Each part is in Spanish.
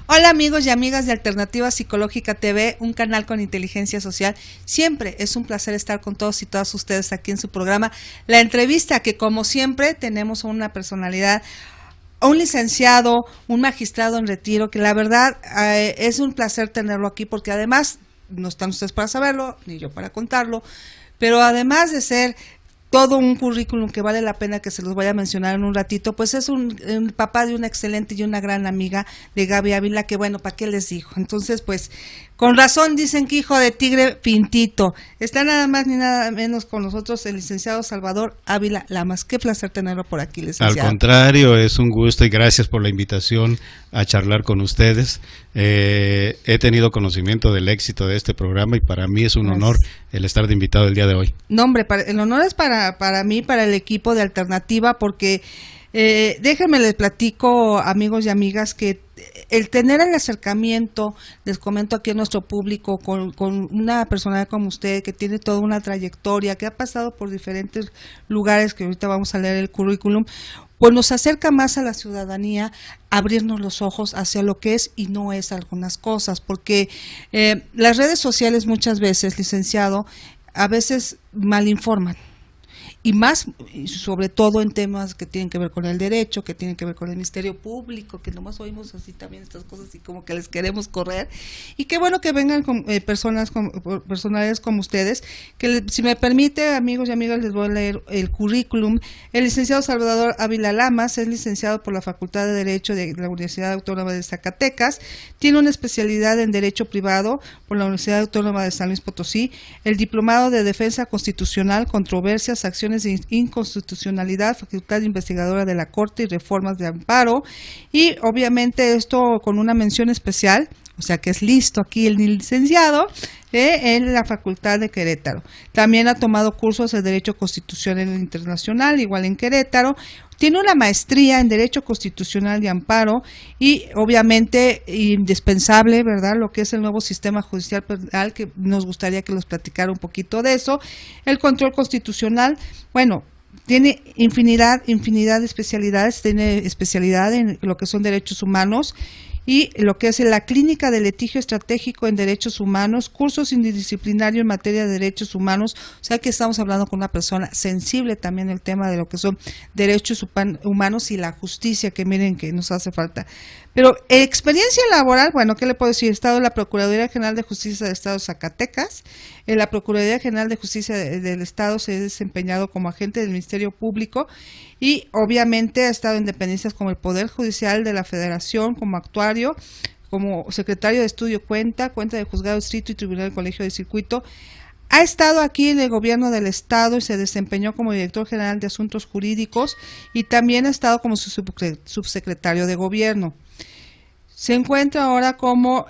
Hola amigos y amigas de Alternativa Psicológica TV, un canal con inteligencia social. Siempre es un placer estar con todos y todas ustedes aquí en su programa La Entrevista, que como siempre tenemos una personalidad, un licenciado, un magistrado en retiro, que la verdad es un placer tenerlo aquí, porque además, no están ustedes para saberlo, ni yo para contarlo, pero además de ser todo un currículum que vale la pena que se los voy a mencionar en un ratito, pues es un papá de una excelente y una gran amiga de Gaby Ávila, que bueno, ¿para qué les digo? Entonces, pues, con razón dicen que hijo de tigre pintito. Está nada más ni nada menos con nosotros el licenciado Salvador Ávila Lamas. Qué placer tenerlo por aquí, licenciado. Al contrario, es un gusto y gracias por la invitación a charlar con ustedes. He tenido conocimiento del éxito de este programa y para mí es un honor el estar de invitado el día de hoy. No, hombre, el honor es para mí, para el equipo de Alternativa, porque déjenme les platico, amigos y amigas, que el tener el acercamiento, les comento aquí a nuestro público, con una personalidad como usted, que tiene toda una trayectoria, que ha pasado por diferentes lugares, que ahorita vamos a leer el currículum, pues nos acerca más a la ciudadanía, abrirnos los ojos hacia lo que es y no es algunas cosas, porque las redes sociales muchas veces, licenciado, a veces malinforman. Y más, sobre todo en temas que tienen que ver con el derecho, que tienen que ver con el Ministerio Público, que nomás oímos así también estas cosas y como que les queremos correr. Y qué bueno que vengan con, personalidades como ustedes, que si me permite, amigos y amigas, les voy a leer el currículum. El licenciado Salvador Ávila Lamas es licenciado por la Facultad de Derecho de la Universidad Autónoma de Zacatecas, tiene una especialidad en Derecho Privado por la Universidad Autónoma de San Luis Potosí, el diplomado de Defensa Constitucional, Controversias, Acciones de Inconstitucionalidad, Facultad Investigadora de la Corte y Reformas de Amparo, y obviamente esto con una mención especial, o sea que es listo aquí el licenciado, en la Facultad de Querétaro. También ha tomado cursos de Derecho Constitucional Internacional, igual en Querétaro. Tiene una maestría en Derecho Constitucional y Amparo y obviamente indispensable, ¿verdad?, lo que es el nuevo sistema judicial penal, que nos gustaría que nos platicara un poquito de eso. El control constitucional, bueno, tiene infinidad de especialidades, tiene especialidad en lo que son derechos humanos y lo que es la Clínica de Litigio Estratégico en Derechos Humanos, cursos interdisciplinarios en materia de derechos humanos, o sea que estamos hablando con una persona sensible también el tema de lo que son derechos humanos y la justicia, que miren que nos hace falta. Pero experiencia laboral, bueno, ¿qué le puedo decir? He estado en la Procuraduría General de Justicia del Estado de Zacatecas, en la Procuraduría General de Justicia del Estado se ha desempeñado como agente del Ministerio Público y obviamente ha estado en dependencias como el Poder Judicial de la Federación, como actuario, como secretario de estudio cuenta de juzgado distrito y tribunal del colegio de circuito. Ha estado aquí en el gobierno del estado y se desempeñó como director general de asuntos jurídicos y también ha estado como su subsecretario de gobierno. Se encuentra ahora como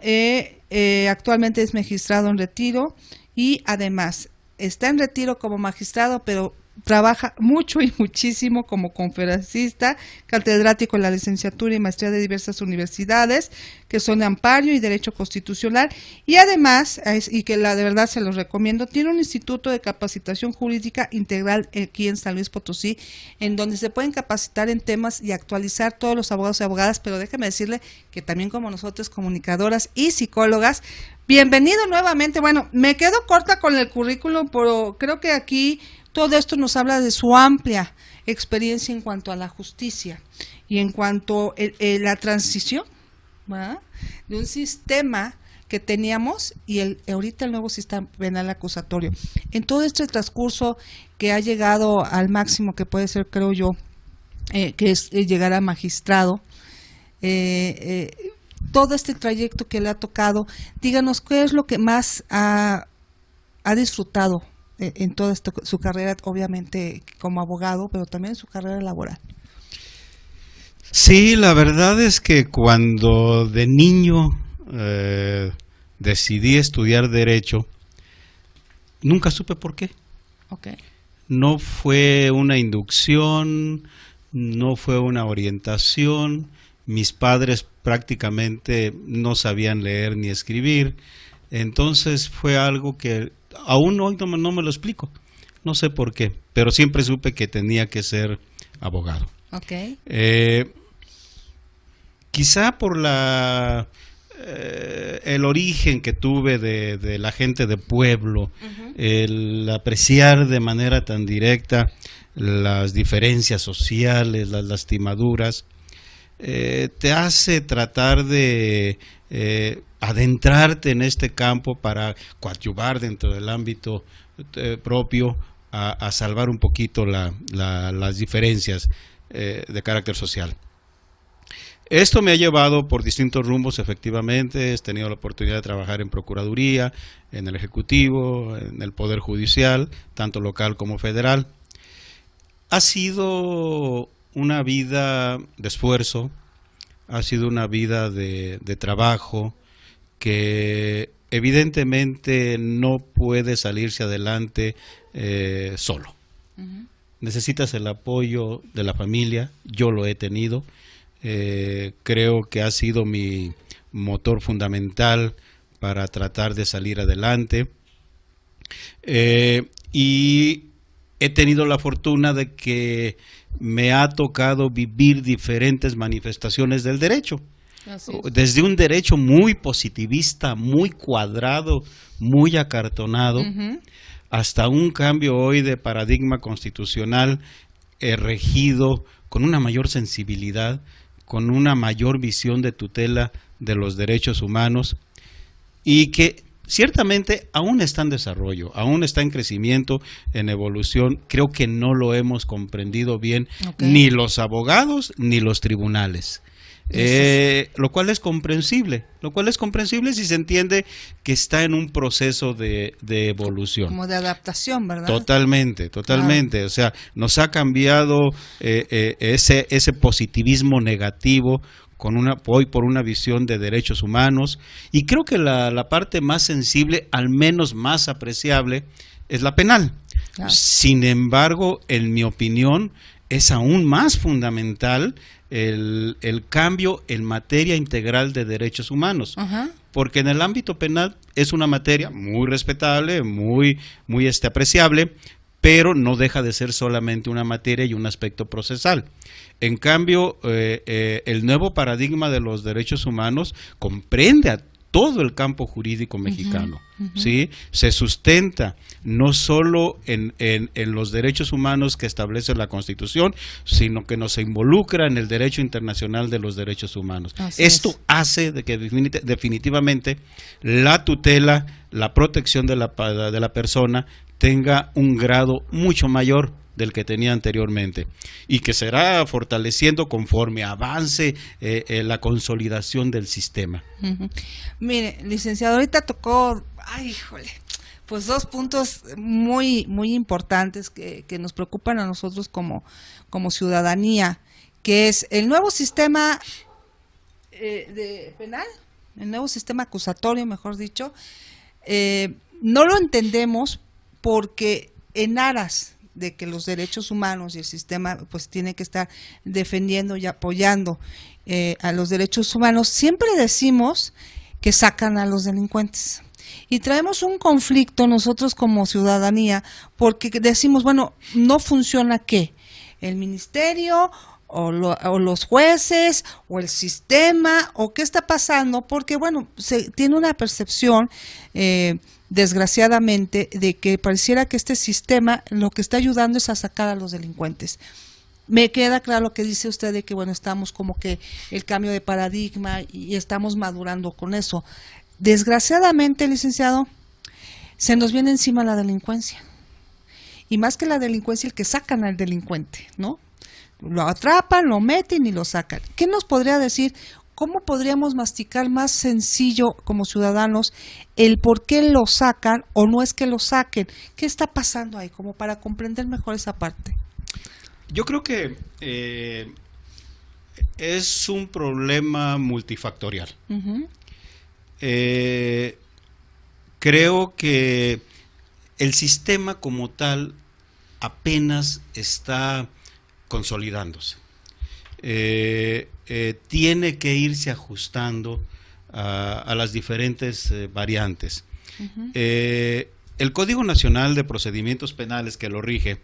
actualmente es magistrado en retiro y además está en retiro como magistrado, pero trabaja mucho y muchísimo como conferencista, catedrático en la licenciatura y maestría de diversas universidades, que son de Amparo y Derecho Constitucional, y además, y que de verdad se los recomiendo, tiene un instituto de capacitación jurídica integral aquí en San Luis Potosí, en donde se pueden capacitar en temas y actualizar todos los abogados y abogadas, pero déjeme decirle que también como nosotros, comunicadoras y psicólogas. Bienvenido nuevamente. Bueno, me quedo corta con el currículum, pero creo que aquí todo esto nos habla de su amplia experiencia en cuanto a la justicia y en cuanto a la transición, ¿verdad?, de un sistema que teníamos y ahorita el nuevo sistema penal acusatorio. En todo este transcurso que ha llegado al máximo que puede ser, creo yo, que es llegar a magistrado, todo este trayecto que le ha tocado, díganos qué es lo que más ha disfrutado en toda su carrera, obviamente como abogado, pero también en su carrera laboral. Sí, la verdad es que cuando de niño decidí estudiar Derecho, nunca supe por qué. Okay. No fue una inducción, no fue una orientación. Mis padres prácticamente no sabían leer ni escribir, entonces fue algo que aún hoy no me lo explico, no sé por qué, pero siempre supe que tenía que ser abogado. Okay. Quizá por el origen que tuve de la gente de pueblo, el apreciar de manera tan directa las diferencias sociales, las lastimaduras, te hace tratar de adentrarte en este campo para coadyuvar dentro del ámbito propio a salvar un poquito las diferencias de carácter social. Esto me ha llevado por distintos rumbos, efectivamente. He tenido la oportunidad de trabajar en Procuraduría, en el Ejecutivo, en el Poder Judicial, tanto local como federal. Ha sido una vida de esfuerzo, ha sido una vida de trabajo que evidentemente no puede salirse adelante solo. Necesitas el apoyo de la familia, yo lo he tenido. Creo que ha sido mi motor fundamental para tratar de salir adelante, y he tenido la fortuna de que me ha tocado vivir diferentes manifestaciones del derecho, desde un derecho muy positivista, muy cuadrado, muy acartonado, hasta un cambio hoy de paradigma constitucional regido con una mayor sensibilidad, con una mayor visión de tutela de los derechos humanos, y que ciertamente aún está en desarrollo, aún está en crecimiento, en evolución. Creo que no lo hemos comprendido bien, ni los abogados ni los tribunales. Lo cual es comprensible, si se entiende que está en un proceso de evolución. Como de adaptación, ¿verdad? Totalmente. Claro. O sea, nos ha cambiado ese positivismo negativo hoy por una visión de derechos humanos, y creo que la parte más sensible, al menos más apreciable, es la penal. Claro. Sin embargo, en mi opinión, es aún más fundamental el cambio en materia integral de derechos humanos, porque en el ámbito penal es una materia muy respetable, muy apreciable, pero no deja de ser solamente una materia y un aspecto procesal. En cambio, el nuevo paradigma de los derechos humanos comprende a todo el campo jurídico mexicano, ¿sí? Se sustenta no solo en los derechos humanos que establece la Constitución, sino que nos involucra en el derecho internacional de los derechos humanos. Esto hace de que definitivamente la tutela, la protección de la persona tenga un grado mucho mayor del que tenía anteriormente, y que será fortaleciendo conforme avance la consolidación del sistema. Mire, licenciado, ahorita tocó, pues dos puntos muy importantes que nos preocupan a nosotros como ciudadanía, que es el nuevo sistema penal, el nuevo sistema acusatorio, mejor dicho. No lo entendemos porque en aras de que los derechos humanos y el sistema pues tiene que estar defendiendo y apoyando a los derechos humanos, siempre decimos que sacan a los delincuentes. Y traemos un conflicto nosotros como ciudadanía, porque decimos, bueno, no funciona ¿qué? El ministerio o los jueces o el sistema, o qué está pasando, porque bueno, se tiene una percepción desgraciadamente de que pareciera que este sistema lo que está ayudando es a sacar a los delincuentes. Me queda claro lo que dice usted de que bueno, estamos como que el cambio de paradigma y estamos madurando con eso. Desgraciadamente, licenciado, se nos viene encima la delincuencia, y más que la delincuencia, el que sacan al delincuente, ¿no? Lo atrapan, lo meten y lo sacan. ¿Qué nos podría decir? ¿Cómo podríamos masticar más sencillo como ciudadanos el por qué lo sacan o no es que lo saquen? ¿Qué está pasando ahí? Como para comprender mejor esa parte. Yo creo que es un problema multifactorial. Creo que el sistema como tal apenas está consolidándose. Tiene que irse ajustando a las diferentes variantes. El Código Nacional de Procedimientos Penales que lo rige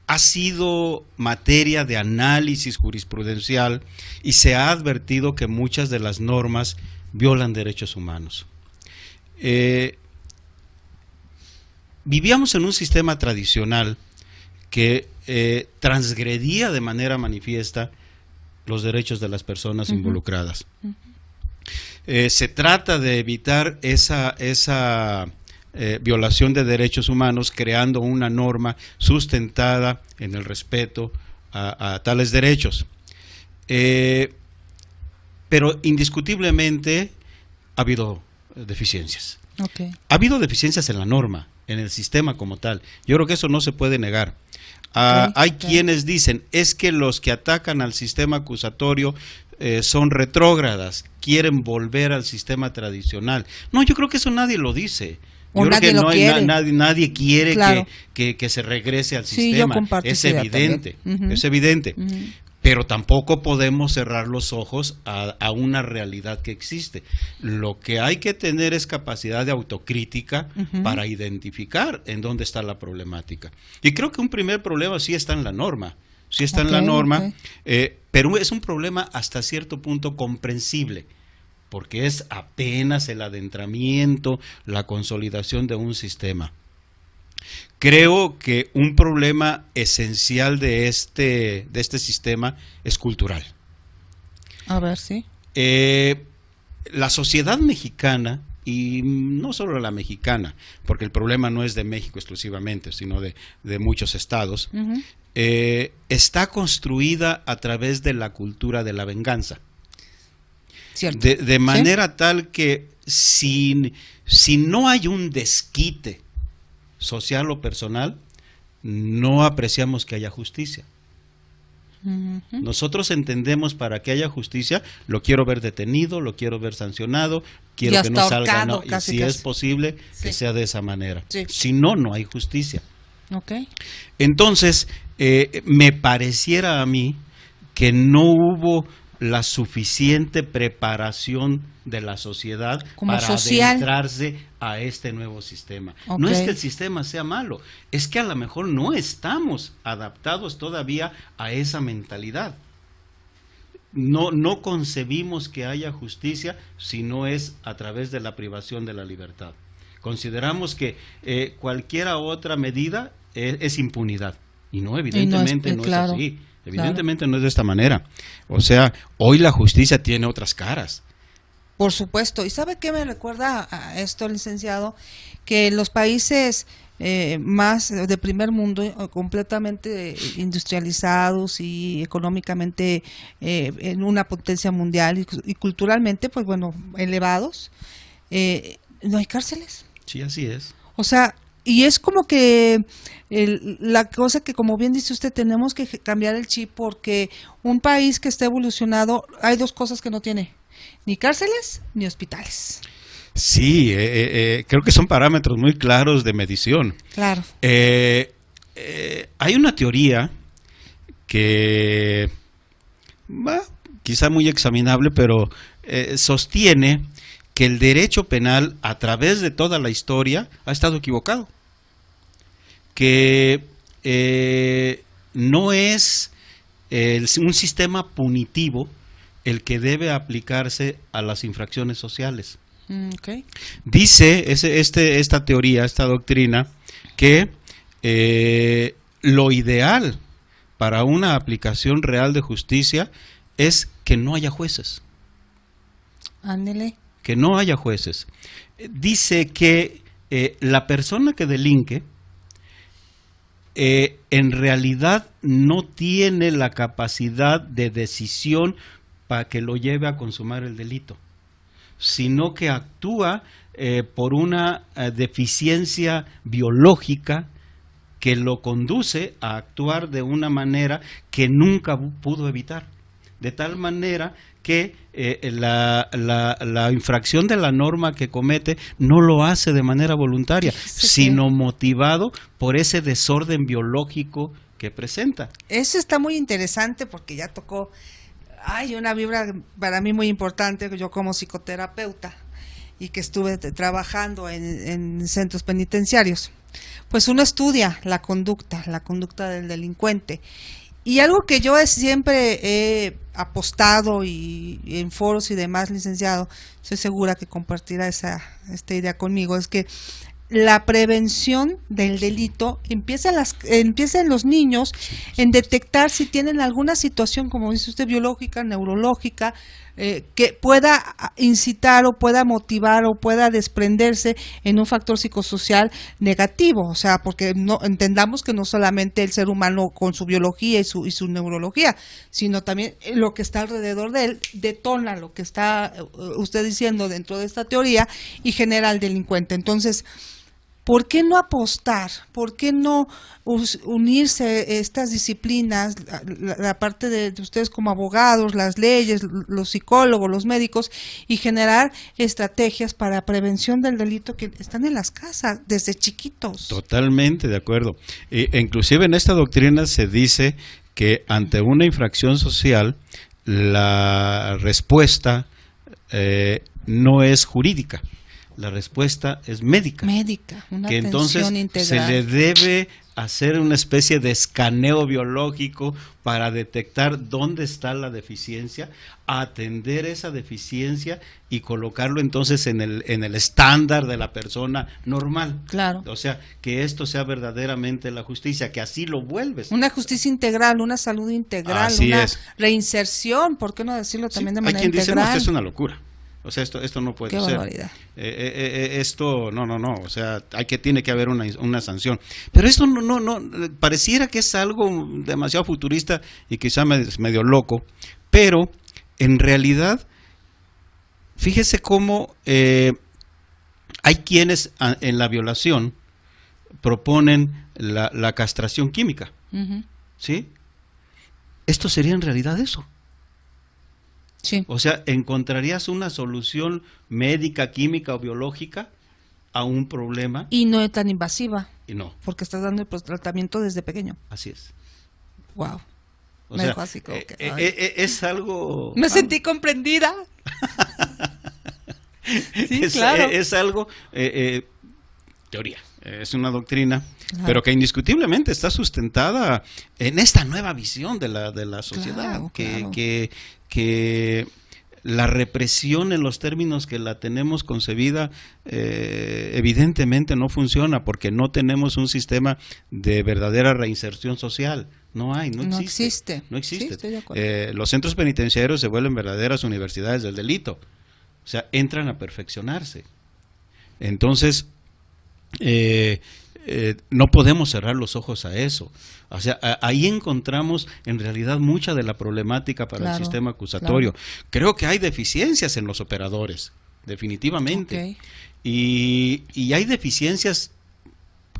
ha sido materia de análisis jurisprudencial y se ha advertido que muchas de las normas violan derechos humanos. Vivíamos en un sistema tradicional que transgredía de manera manifiesta los derechos de las personas involucradas. Se trata de evitar esa violación de derechos humanos creando una norma sustentada en el respeto a tales derechos. Pero indiscutiblemente ha habido deficiencias. Okay. Ha habido deficiencias en la norma, en el sistema como tal. Yo creo que eso no se puede negar. Hay quienes dicen, es que los que atacan al sistema acusatorio son retrógradas, quieren volver al sistema tradicional. No, yo creo que eso nadie lo dice. Yo creo que nadie quiere claro. que se regrese al sí, sistema. Es evidente. Es evidente. Pero tampoco podemos cerrar los ojos a una realidad que existe. Lo que hay que tener es capacidad de autocrítica para identificar en dónde está la problemática. Y creo que un primer problema sí está en la norma. Sí está en la norma, pero es un problema hasta cierto punto comprensible, porque es apenas el adentramiento, la consolidación de un sistema. Creo que un problema esencial de este sistema es cultural. A ver, sí. La sociedad mexicana, y no solo la mexicana, porque el problema no es de México exclusivamente, sino de muchos estados, está construida a través de la cultura de la venganza. Cierto. De manera tal que si no hay un desquite social o personal, no apreciamos que haya justicia. Nosotros entendemos para que haya justicia, lo quiero ver detenido, lo quiero ver sancionado, quiero que no salga, no, y si es posible que sea de esa manera. Sí. Si no, no hay justicia. Okay. Entonces, me pareciera a mí que no hubo la suficiente preparación de la sociedad como para social. adentrarse a este nuevo sistema. Okay. No es que el sistema sea malo, es que a lo mejor no estamos adaptados todavía a esa mentalidad. No concebimos que haya justicia si no es a través de la privación de la libertad. Consideramos que cualquier otra medida es impunidad. Y no, evidentemente no es así. Evidentemente no es de esta manera. O sea, hoy la justicia tiene otras caras. Por supuesto. ¿Y sabe qué me recuerda a esto, licenciado? Que los países más de primer mundo, completamente industrializados y económicamente en una potencia mundial y culturalmente, pues bueno, elevados, no hay cárceles. Sí, así es. O sea, y es como que la cosa que, como bien dice usted, tenemos que cambiar el chip, porque un país que esté evolucionado, hay dos cosas que no tiene: ni cárceles ni hospitales. Sí, creo que son parámetros muy claros de medición. Claro. Hay una teoría que, quizá muy examinable, pero sostiene que el derecho penal a través de toda la historia ha estado equivocado, que no es un sistema punitivo el que debe aplicarse a las infracciones sociales. Okay. Dice esta teoría, esta doctrina, que lo ideal para una aplicación real de justicia es que no haya jueces. Ándele. Que no haya jueces. Dice que la persona que delinque en realidad no tiene la capacidad de decisión para que lo lleve a consumar el delito, sino que actúa por una deficiencia biológica que lo conduce a actuar de una manera que nunca pudo evitar, de tal manera que la infracción de la norma que comete no lo hace de manera voluntaria, sino motivado por ese desorden biológico que presenta. Eso está muy interesante, porque ya tocó, hay una vibra para mí muy importante, yo como psicoterapeuta y que estuve trabajando en centros penitenciarios. Pues uno estudia la conducta del delincuente. Y algo que yo siempre he apostado y en foros y demás, licenciado, estoy segura que compartirá esta idea conmigo, es que la prevención del delito empieza en los niños en detectar si tienen alguna situación, como dice usted, biológica, neurológica, que pueda incitar o pueda motivar o pueda desprenderse en un factor psicosocial negativo. O sea, porque no entendamos que no solamente el ser humano con su biología y su neurología, sino también lo que está alrededor de él detona lo que está usted diciendo dentro de esta teoría y genera al delincuente. Entonces, ¿por qué no apostar? ¿Por qué no unirse estas disciplinas, la parte de ustedes como abogados, las leyes, los psicólogos, los médicos, y generar estrategias para prevención del delito que están en las casas desde chiquitos? Totalmente de acuerdo. Inclusive en esta doctrina se dice que ante una infracción social la respuesta no es jurídica. La respuesta es médica. Una que entonces integral. Se le debe hacer una especie de escaneo biológico para detectar dónde está la deficiencia, atender esa deficiencia y colocarlo entonces en el estándar de la persona normal. Claro. O sea, que esto sea verdaderamente la justicia, que así lo vuelves. Una justicia integral, una salud integral, Así una es. Reinserción, ¿por qué no decirlo también de manera hay quien dice, integral? no, es una locura. O sea, esto no puede Qué ser. barbaridad. Esto, no. O sea, tiene que haber una sanción. Pero esto no, pareciera que es algo demasiado futurista y quizá medio loco. Pero, en realidad, fíjese cómo hay quienes en la violación proponen la castración química. Uh-huh. ¿Sí? Esto sería en realidad eso. Sí. O sea, ¿encontrarías una solución médica, química o biológica a un problema? Y no es tan invasiva. Y no. Porque estás dando el tratamiento desde pequeño. Así es. Wow. O sea, así como que, es algo... Me sentí comprendida. Sí, claro. Es algo... teoría. Es una doctrina, Claro. pero que indiscutiblemente está sustentada en esta nueva visión de la sociedad, Claro. que la represión en los términos que la tenemos concebida evidentemente no funciona porque no tenemos un sistema de verdadera reinserción social. No existe. Sí, estoy de acuerdo. Los centros penitenciarios se vuelven verdaderas universidades del delito. O sea, entran a perfeccionarse. Entonces, no podemos cerrar los ojos a eso. O sea, ahí encontramos en realidad mucha de la problemática para el sistema acusatorio. Claro. Creo que hay deficiencias en los operadores, definitivamente. Okay. Y hay deficiencias,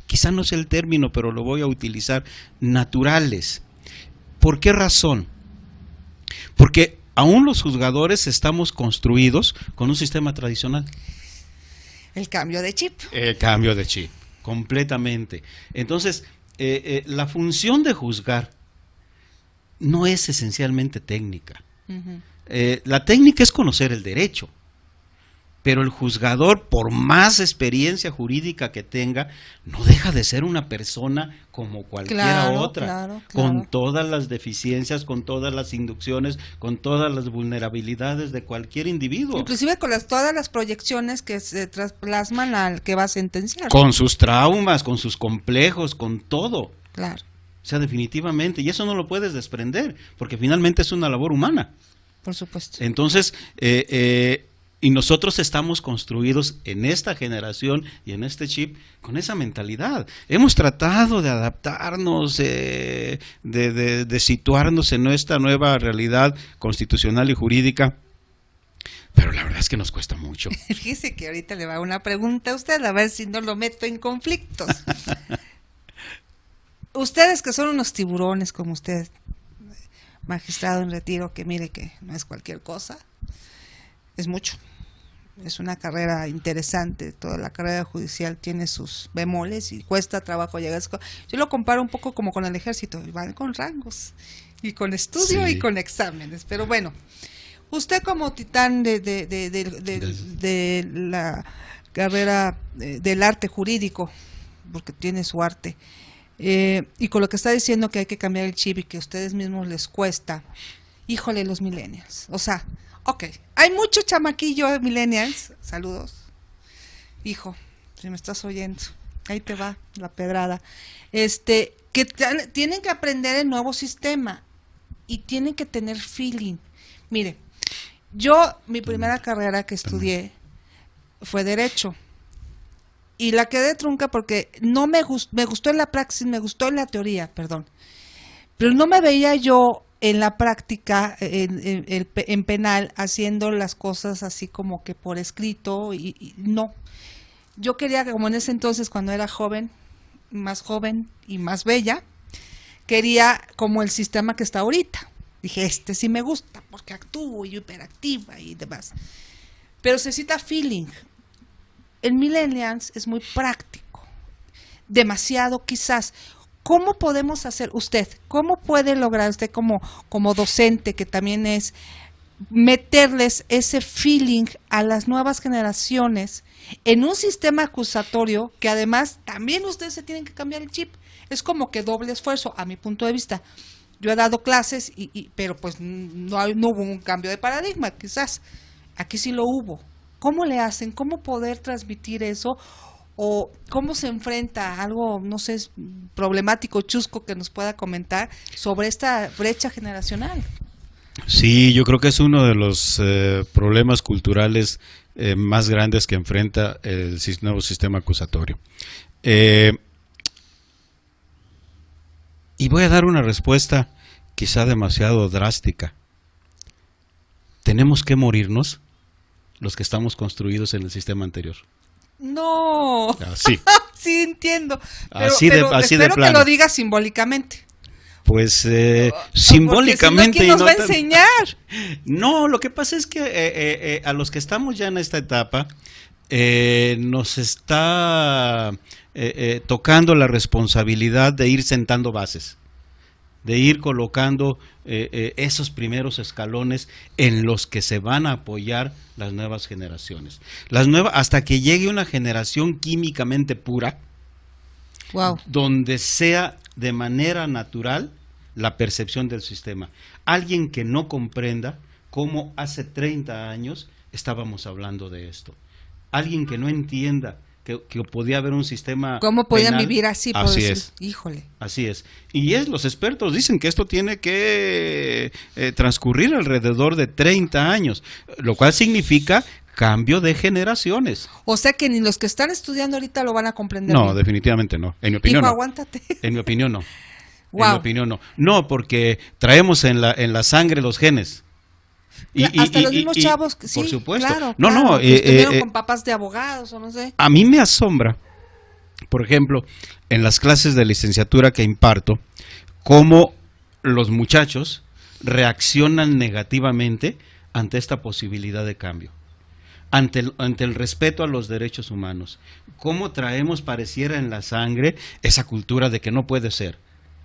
quizá no sea el término, pero lo voy a utilizar, naturales. ¿Por qué razón? Porque aún los juzgadores estamos construidos con un sistema tradicional. El cambio de chip. El cambio de chip, completamente. Entonces, la función de juzgar no es esencialmente técnica. Uh-huh. La técnica es conocer el derecho, pero el juzgador, por más experiencia jurídica que tenga, no deja de ser una persona como cualquiera otra, claro. con todas las deficiencias, con todas las inducciones, con todas las vulnerabilidades de cualquier individuo. Inclusive con todas las proyecciones que se plasman al que va a sentenciar. Con sus traumas, con sus complejos, con todo. Claro. O sea, definitivamente, y eso no lo puedes desprender, porque finalmente es una labor humana. Por supuesto. Entonces, y nosotros estamos construidos en esta generación y en este chip con esa mentalidad. Hemos tratado de adaptarnos, de situarnos en esta nueva realidad constitucional y jurídica, pero la verdad es que nos cuesta mucho. Fíjese que ahorita le va una pregunta a usted, a ver si no lo meto en conflictos. Ustedes que son unos tiburones como usted, magistrado en retiro, que mire que no es cualquier cosa, es mucho. Es una carrera interesante, toda la carrera judicial tiene sus bemoles y cuesta trabajo llegar. Yo lo comparo un poco como con el ejército, van con rangos y con estudio y con exámenes, pero bueno, usted como titán de la carrera del arte jurídico, porque tiene su arte. Y con lo que está diciendo que hay que cambiar el chip y que a ustedes mismos les cuesta, híjole, los millennials. O sea, ok, hay mucho chamaquillo de millennials, saludos, hijo, si me estás oyendo, ahí te va la pedrada, que tienen que aprender el nuevo sistema y tienen que tener feeling. Mire, mi primera carrera que estudié fue Derecho. Y la quedé trunca porque no me gustó en la praxis, me gustó en la teoría, perdón. Pero no me veía yo en la práctica, en penal, haciendo las cosas así como que por escrito, y no. Yo quería, como en ese entonces, cuando era joven y más bella, quería como el sistema que está ahorita. Dije, sí me gusta, porque actúo y hiperactiva y demás. Pero se necesita feeling. El millennials es muy práctico, demasiado quizás. ¿Cómo podemos hacer cómo puede lograr usted como docente, que también es, meterles ese feeling a las nuevas generaciones en un sistema acusatorio que además también ustedes se tienen que cambiar el chip? Es como que doble esfuerzo, a mi punto de vista. Yo he dado clases, pero pues no hubo un cambio de paradigma, quizás. Aquí sí lo hubo. ¿Cómo le hacen? ¿Cómo poder transmitir eso? ¿O cómo se enfrenta a algo, no sé, problemático, chusco, que nos pueda comentar sobre esta brecha generacional? Sí, yo creo que es uno de los problemas culturales más grandes que enfrenta el nuevo sistema acusatorio. Y voy a dar una respuesta quizá demasiado drástica. ¿Tenemos que morirnos los que estamos construidos en el sistema anterior? No. Así. Sí, entiendo. Pero, así de espero plano. que lo digas simbólicamente. Pues simbólicamente. Si no, ¿quién nos va a enseñar? No, lo que pasa es que a los que estamos ya en esta etapa, nos está tocando la responsabilidad de ir sentando bases, de ir colocando esos primeros escalones en los que se van a apoyar las nuevas generaciones. Hasta que llegue una generación químicamente pura, wow, donde sea de manera natural la percepción del sistema. Alguien que no comprenda cómo hace 30 años estábamos hablando de esto. Alguien que no entienda que podía haber un sistema ¿cómo podían penal. vivir así? Así decir, es. Híjole. Así es. Y los expertos dicen que esto tiene que transcurrir alrededor de 30 años, lo cual significa cambio de generaciones. O sea que ni los que están estudiando ahorita lo van a comprender. No, bien. Definitivamente no. En mi opinión Hijo, no. aguántate. En mi opinión no. Wow. En mi opinión no. No, porque traemos en la sangre los genes. Hasta los mismos chavos, sí, por supuesto. Claro, No, claro, no. que estuvieron con papás de abogados o no sé. A mí me asombra, por ejemplo, en las clases de licenciatura que imparto, cómo los muchachos reaccionan negativamente ante esta posibilidad de cambio, ante el respeto a los derechos humanos. Cómo traemos, pareciera en la sangre, esa cultura de que no puede ser.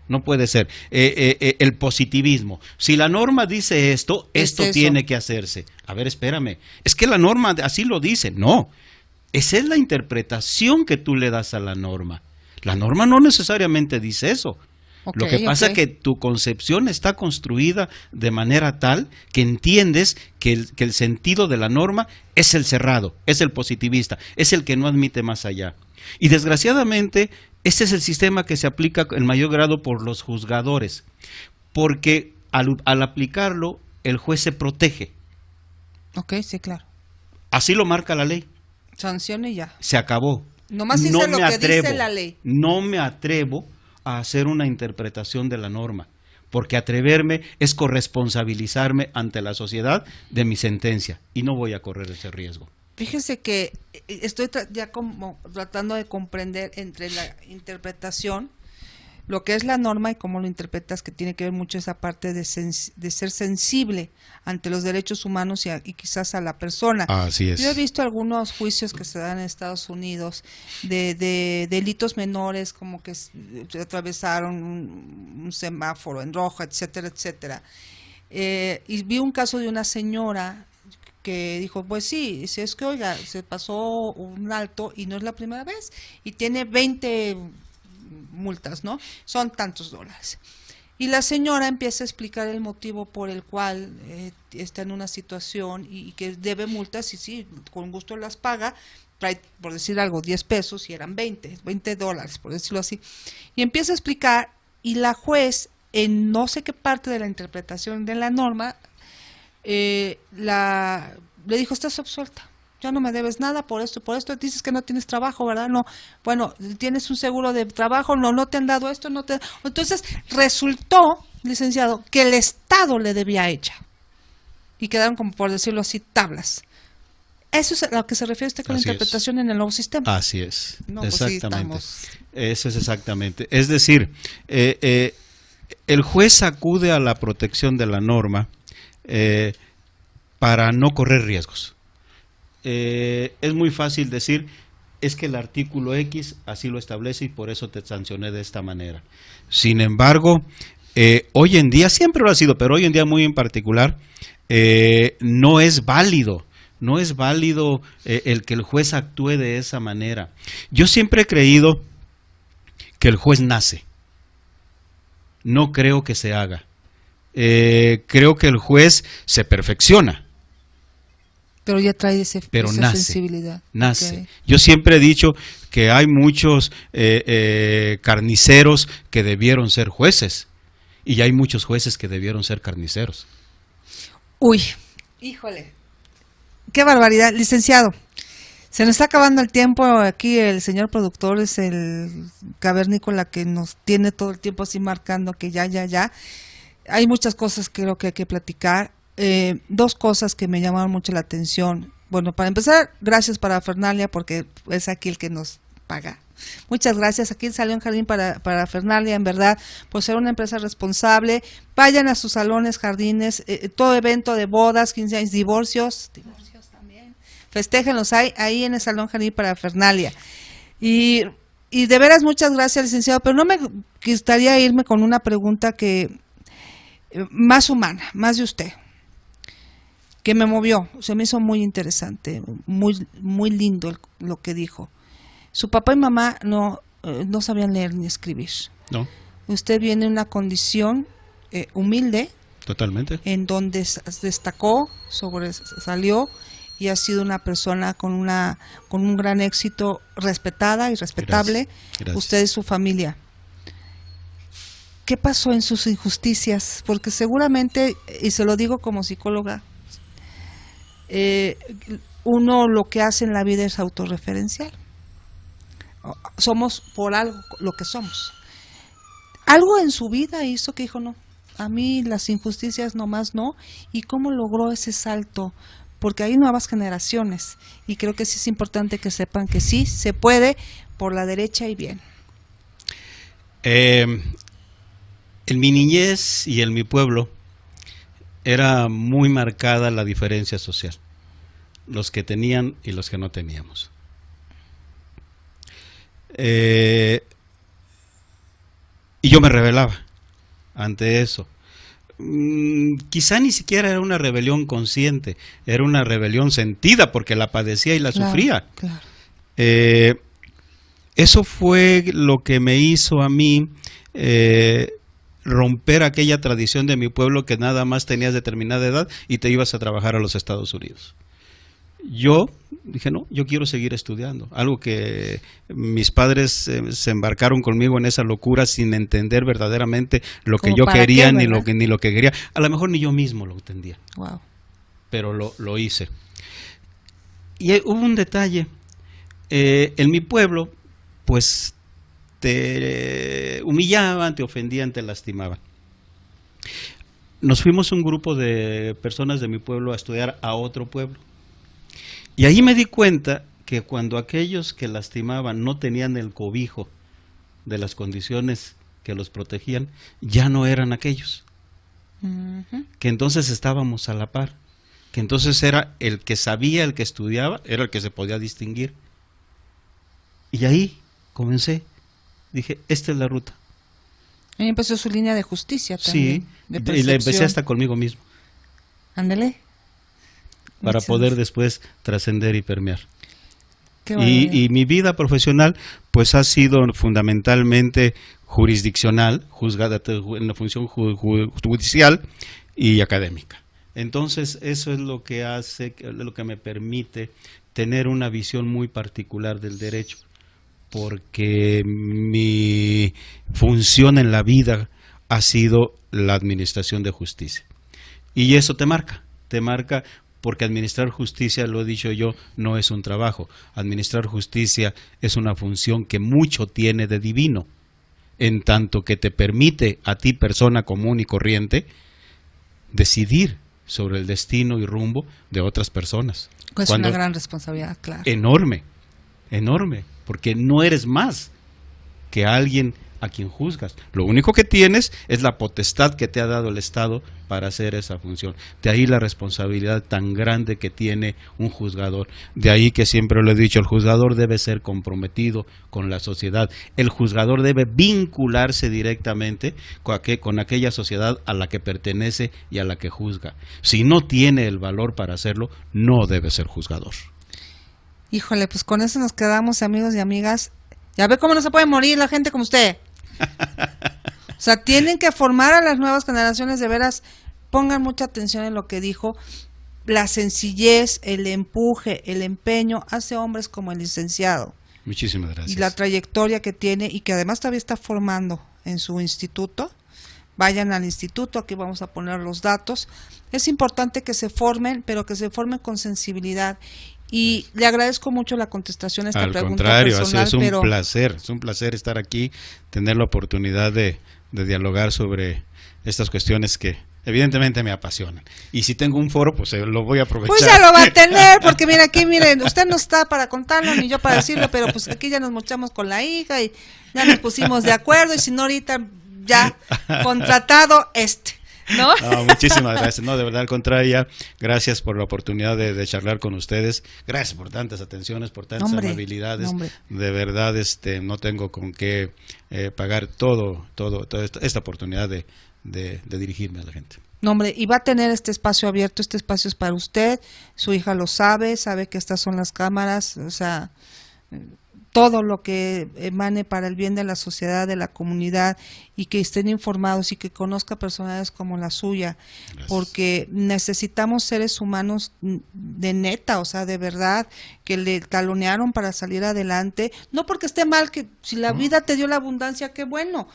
No puede ser. El positivismo. Si la norma dice esto tiene que hacerse. A ver, espérame. Es que la norma así lo dice. No. Esa es la interpretación que tú le das a la norma. La norma no necesariamente dice eso. Lo que pasa es que tu concepción está construida de manera tal que entiendes que el sentido de la norma es el cerrado, es el positivista, es el que no admite más allá. Y desgraciadamente, este es el sistema que se aplica en mayor grado por los juzgadores, porque al aplicarlo, el juez se protege. Ok, sí, claro. Así lo marca la ley. Sancione ya. Se acabó. Nomás dice lo que dice la ley. No me atrevo a hacer una interpretación de la norma, porque atreverme es corresponsabilizarme ante la sociedad de mi sentencia, y no voy a correr ese riesgo. Fíjese que estoy ya como tratando de comprender entre la interpretación, lo que es la norma y cómo lo interpretas, que tiene que ver mucho esa parte de ser sensible ante los derechos humanos y quizás a la persona. Así es. Yo he visto algunos juicios que se dan en Estados Unidos de delitos menores, como que se atravesaron un semáforo en rojo, etcétera, etcétera. Y vi un caso de una señora que dijo, pues sí, si es que oiga, se pasó un alto y no es la primera vez y tiene 20 multas, ¿no? Son tantos dólares. Y la señora empieza a explicar el motivo por el cual está en una situación y que debe multas y sí, con gusto las paga, trae, por decir algo, 10 pesos y eran 20 dólares, por decirlo así. Y empieza a explicar y la juez, en no sé qué parte de la interpretación de la norma, le dijo, estás absuelta, ya no me debes nada por esto, dices que no tienes trabajo, ¿verdad? No, bueno, tienes un seguro de trabajo, no te han dado esto, no te... Entonces, resultó, licenciado, que el Estado le debía a ella, y quedaron, como por decirlo así, tablas. Eso es a lo que se refiere usted con la interpretación en el nuevo sistema. Así es, no, exactamente. Pues sí, Eso es exactamente. Es decir, el juez acude a la protección de la norma para no correr riesgos. Es muy fácil decir, es que el artículo X así lo establece y por eso te sancioné de esta manera. Sin embargo, hoy en día, siempre lo ha sido, pero hoy en día muy en particular, no es válido. No es válido el que el juez actúe de esa manera. Yo siempre he creído que el juez nace. No creo que se haga. Creo que el juez se perfecciona. Pero ya trae esa nace, sensibilidad. Nace. Okay. Yo siempre he dicho que hay muchos carniceros que debieron ser jueces. Y hay muchos jueces que debieron ser carniceros. Uy, híjole. Qué barbaridad, licenciado. Se nos está acabando el tiempo. Aquí el señor productor es el cavernícola que nos tiene todo el tiempo así marcando que ya. Hay muchas cosas que creo que hay que platicar. Dos cosas que me llamaron mucho la atención. Bueno, para empezar, gracias para Fernalia porque es aquí el que nos paga. Muchas gracias. Aquí salió un jardín para Fernalia, en verdad, por ser una empresa responsable. Vayan a sus salones, jardines, todo evento de bodas, 15 años, divorcios también. Festéjenlos ahí en el Salón Jardín para Fernalia. Y de veras, muchas gracias, licenciado, pero no me gustaría irme con una pregunta que más humana, más de usted, que me movió, se me hizo muy interesante, muy lindo lo que dijo. Su papá y mamá no sabían leer ni escribir. No. Usted viene en una condición humilde. Totalmente. En donde destacó, sobresalió y ha sido una persona con un gran éxito, respetada y respetable. Gracias. Usted y su familia. ¿Qué pasó en sus injusticias? Porque seguramente, y se lo digo como psicóloga, uno lo que hace en la vida es autorreferencial. Somos por algo lo que somos. Algo en su vida hizo que dijo, no, a mí las injusticias nomás no. ¿Y cómo logró ese salto? Porque hay nuevas generaciones y creo que sí es importante que sepan que sí se puede por la derecha y bien. En mi niñez y en mi pueblo era muy marcada la diferencia social, los que tenían y los que no teníamos. Y yo me rebelaba ante eso. Quizá ni siquiera era una rebelión consciente, era una rebelión sentida porque la padecía y la sufría. Claro. Eso fue lo que me hizo a mí romper aquella tradición de mi pueblo que nada más tenías determinada edad y te ibas a trabajar a los Estados Unidos. Yo dije, no, yo quiero seguir estudiando, algo que mis padres se embarcaron conmigo en esa locura sin entender verdaderamente lo que yo quería ni lo que quería. A lo mejor ni yo mismo lo entendía. Wow. Pero lo hice. Y hubo un detalle. En mi pueblo, pues te humillaban, te ofendían, te lastimaban. Nos fuimos un grupo de personas de mi pueblo a estudiar a otro pueblo. Y ahí me di cuenta que cuando aquellos que lastimaban no tenían el cobijo de las condiciones que los protegían, ya no eran aquellos. Uh-huh. Que entonces estábamos a la par. Que entonces era el que sabía, el que estudiaba, era el que se podía distinguir. Y ahí comencé. Dije, esta es la ruta. Ahí empezó su línea de justicia también. Sí, y la empecé hasta conmigo mismo. Ándele. para Muchas poder gracias. después trascender y permear. Qué barbaridad. Y mi vida profesional pues ha sido fundamentalmente jurisdiccional, juzgada en la función judicial y académica. Entonces eso es lo que hace, lo que me permite tener una visión muy particular del derecho, porque mi función en la vida ha sido la administración de justicia. Y eso te marca porque administrar justicia, lo he dicho yo, no es un trabajo. Administrar justicia es una función que mucho tiene de divino, en tanto que te permite a ti, persona común y corriente, decidir sobre el destino y rumbo de otras personas. Es una gran responsabilidad, claro. Enorme, porque no eres más que alguien a quien juzgas. Lo único que tienes es la potestad que te ha dado el Estado para hacer esa función. De ahí la responsabilidad tan grande que tiene un juzgador. De ahí que siempre lo he dicho, el juzgador debe ser comprometido con la sociedad. El juzgador debe vincularse directamente con aquella sociedad a la que pertenece y a la que juzga. Si no tiene el valor para hacerlo, no debe ser juzgador. Híjole, pues con eso nos quedamos, amigos y amigas. Ya ve cómo no se puede morir la gente como usted. O sea, tienen que formar a las nuevas generaciones, de veras, pongan mucha atención en lo que dijo. La sencillez, el empuje, el empeño hace hombres como el licenciado. Muchísimas gracias. Y la trayectoria que tiene y que además todavía está formando en su instituto. Vayan al instituto, aquí vamos a poner los datos. Es importante que se formen, pero que se formen con sensibilidad. Y le agradezco mucho la contestación a esta pregunta personal. Al personal, contrario, es un placer estar aquí, tener la oportunidad de dialogar sobre estas cuestiones que evidentemente me apasionan. Y si tengo un foro, pues lo voy a aprovechar. Pues ya lo va a tener, porque mira aquí, miren, usted no está para contarlo, ni yo para decirlo, pero pues aquí ya nos mochamos con la hija y ya nos pusimos de acuerdo, y si no ahorita ya contratado ¿no? No, muchísimas gracias. No, de verdad, al contrario, gracias por la oportunidad de charlar con ustedes. Gracias por tantas atenciones, por tantas amabilidades. De verdad, no tengo con qué pagar toda esta oportunidad de dirigirme a la gente. No, hombre, y va a tener este espacio abierto, este espacio es para usted, su hija lo sabe que estas son las cámaras, o sea, todo lo que emane para el bien de la sociedad, de la comunidad, y que estén informados y que conozca personalidades como la suya. Gracias. Porque necesitamos seres humanos de neta, o sea, de verdad, que le talonearon para salir adelante, no porque esté mal, que si la vida te dio la abundancia, qué bueno,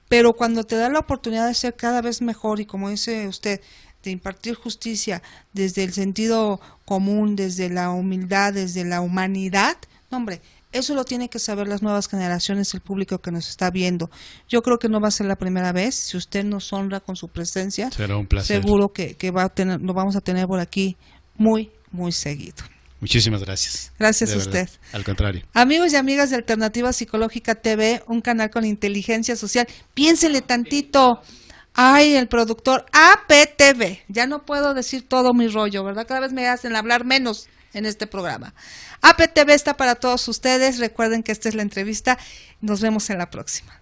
pero cuando te da la oportunidad de ser cada vez mejor, y como dice usted, de impartir justicia desde el sentido común, desde la humildad, desde la humanidad, no, hombre, eso lo tienen que saber las nuevas generaciones, el público que nos está viendo. Yo creo que no va a ser la primera vez. Si usted nos honra con su presencia, será un placer. Seguro que lo vamos a tener por aquí muy, muy seguido. Muchísimas gracias. Gracias a usted. Al contrario. Amigos y amigas de Alternativa Psicológica TV, un canal con inteligencia social. Piénsele tantito. Ay, el productor APTV. Ya no puedo decir todo mi rollo, ¿verdad? Cada vez me hacen hablar menos en este programa. APTV está para todos ustedes. Recuerden que esta es la entrevista. Nos vemos en la próxima.